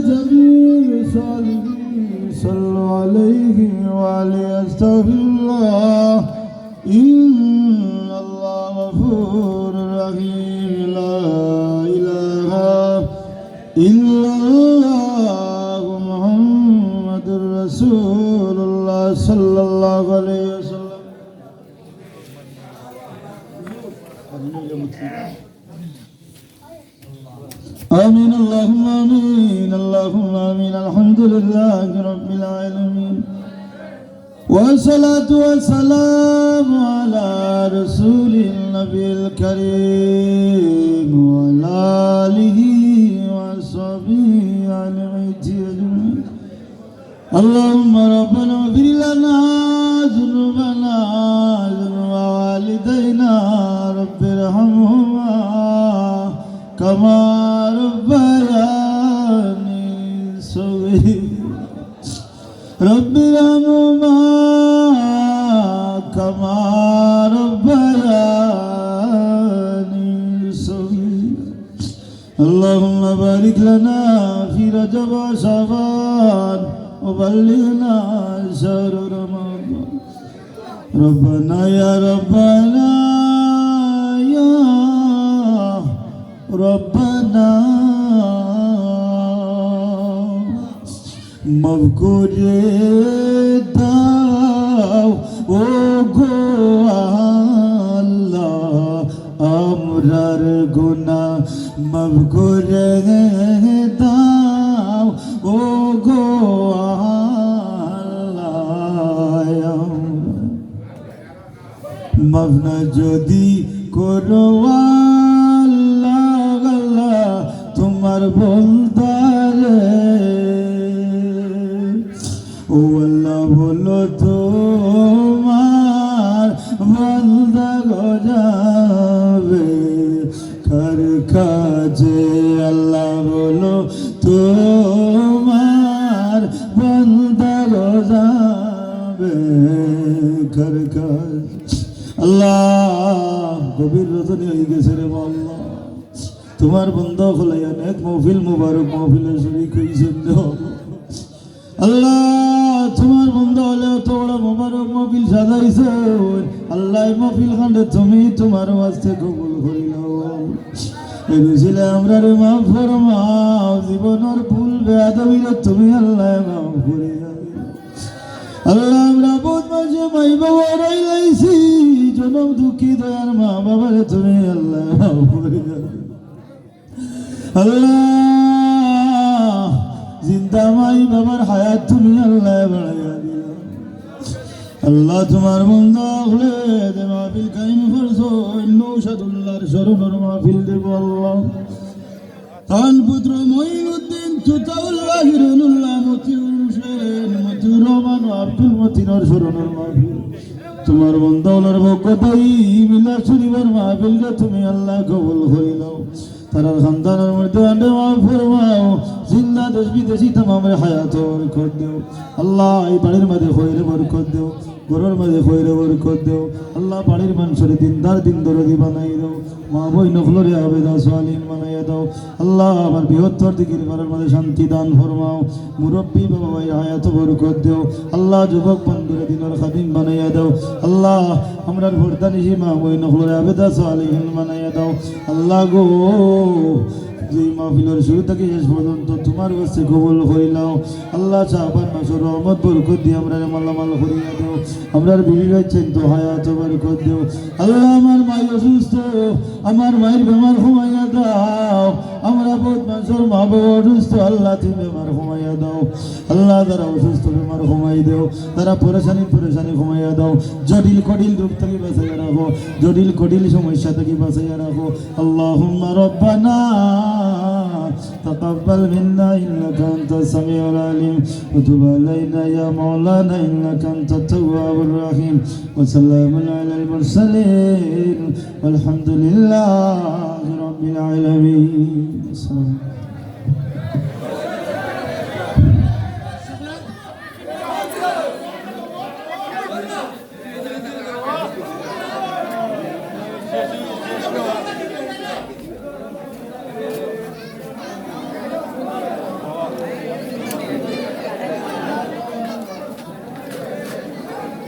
جميع الصالحين صلوا عليه وعليه أستغفر الله إن الله غفور رحيم لا إله إلا الله محمد رسول الله صلى الله عليه وسلم آمين اللهم آمين اللهم آمين الحمد لله رب العالمين والصلاة والسلام على رسول النبي الكريم وعلى آله وصحبه أجمعين اللهم ربنا اغفر لنا ذنوبنا ذنوب والدينا رب ارحمهما كما ربياني صغيرا رب ارحمهما كما ربياني صغيرا اللهم بارك لنا في رجب وشعبان وبلغنا شهر رمضان ربنا يا ربنا يا ربنا মাফ করে দাও ও গো আল্লাহ আমরার গুনাহ মাফ করে দাও ও গো আল্লাহ মাফ না যদি করো আল্লাহ আল্লাহ তোমার বন্দারে ও আল্লাহ বলো তোমার বান্দা গজাবে কার কাজে আল্লাহ বলো তোমার বান্দা গজাবে কার কাজ আল্লাহ গভীর রজনী হয়ে গেছে রে আল্লাহ তোমার বন্ধ হলাই অনেক মহফিল মুবারক মহফিলের শরীক হয়েছেন আল্লাহ তোমার বন্ধ হলে অত বড় মোবারক মহফিল সাজাইছ আল্লাহ মহফিল খান্ডে তুমি তোমার ওয়াস্তে কবুল করিলাও এগুছিলে আমরা রে মাফ ফরমাও জীবনের ভুল বেয়াদবিরে তুমি আল্লাহ মাফ করিয়া আল্লাহ আমরা বহুত মাঝে মাই বাবা রাইলাইছি জনম দুঃখী দয়ার মা বাবারে তুমি আল্লাহ মাফ করিয়া আল্লাহ জিন্দা মাই বাবার হায়াত তুমি আল্লাহ বাড়াইয়া দিলা আল্লাহ তোমার বন্ধা হলে দে মাহফিল কায়েম করছো নৌশাদুল্লাহর শরণের মাহফিল দেব আল্লাহ তান পুত্র মঈনুদ্দিন তুতাউল্লাহ হিরুল্লাহ মতিউর হোসেন মতিউর রহমান আব্দুল মতিনের শরণের মাহফিল তোমার বন্ধা হলার ভক্তই মিলা শরীফের মাহফিলকে তুমি আল্লাহ কবুল করিলাও তারার খানদানের মধ্যে আন্ডে মাফ ফরমাও জিন্দা দেশ বিদেশি তামামের হায়াত বরকত দেও আল্লাহ এই বাড়ির মধ্যে খৈরে বরকত দেও ঘরের মধ্যে খৈরে বরকত দেও আল্লাহ বাড়ির মানুষের দিনদার দিন দরদি বানাই দাও মা বই নফলরে আবেদা সালিম বানাইয়া দাও আল্লাহ আমার বৃহত্তর দিকের ঘরের মধ্যে শান্তি দান ফরমাও মুরব্বী বাবা ভাই হায়াত বরকত দেও আল্লাহ যুবক বন্ধুরে দিনের খাদিম বানাইয়া দাও আল্লাহ আমরার ভর্তানিশি মা বই নফলরে আবেদা সালিম বানাইয়া দাও আল্লাহ গো যে মাহফিলের শুরু থেকে শেষ পর্যন্ত তোমার কাছে কবুল করিলাও আল্লাহ শাবান মাসের রহমত বরকত দিয়ে আমরা মালামাল করিয়া দাও আমরার বিবি বাচ্চেন তো হায়াত বরকত দেও আল্লাহ আমার মাই অসুস্থ আমার মায়ের বেমার ঘুমাইয়া দাও আমরা বহুত মানুষের মা বাবা অসুস্থ আল্লাহ তুমি বেমার ঘুমাইয়া দাও আল্লাহ তারা অসুস্থ বেমার ঘুমাই দেও তারা পরেশানি ঘুমাইয়া দাও জটিল কঠিল রূপ থেকে বাঁচাইয়া রাখো জটিল কঠিল সমস্যা থেকে বাঁচাইয়া রাখো আল্লাহুম্মা রব্বানা تقبل منا إنك أنت السميع العليم وتب علينا يا مولانا إنك أنت التواب الرحيم وسلام على المرسلين والحمد لله رب العالمين.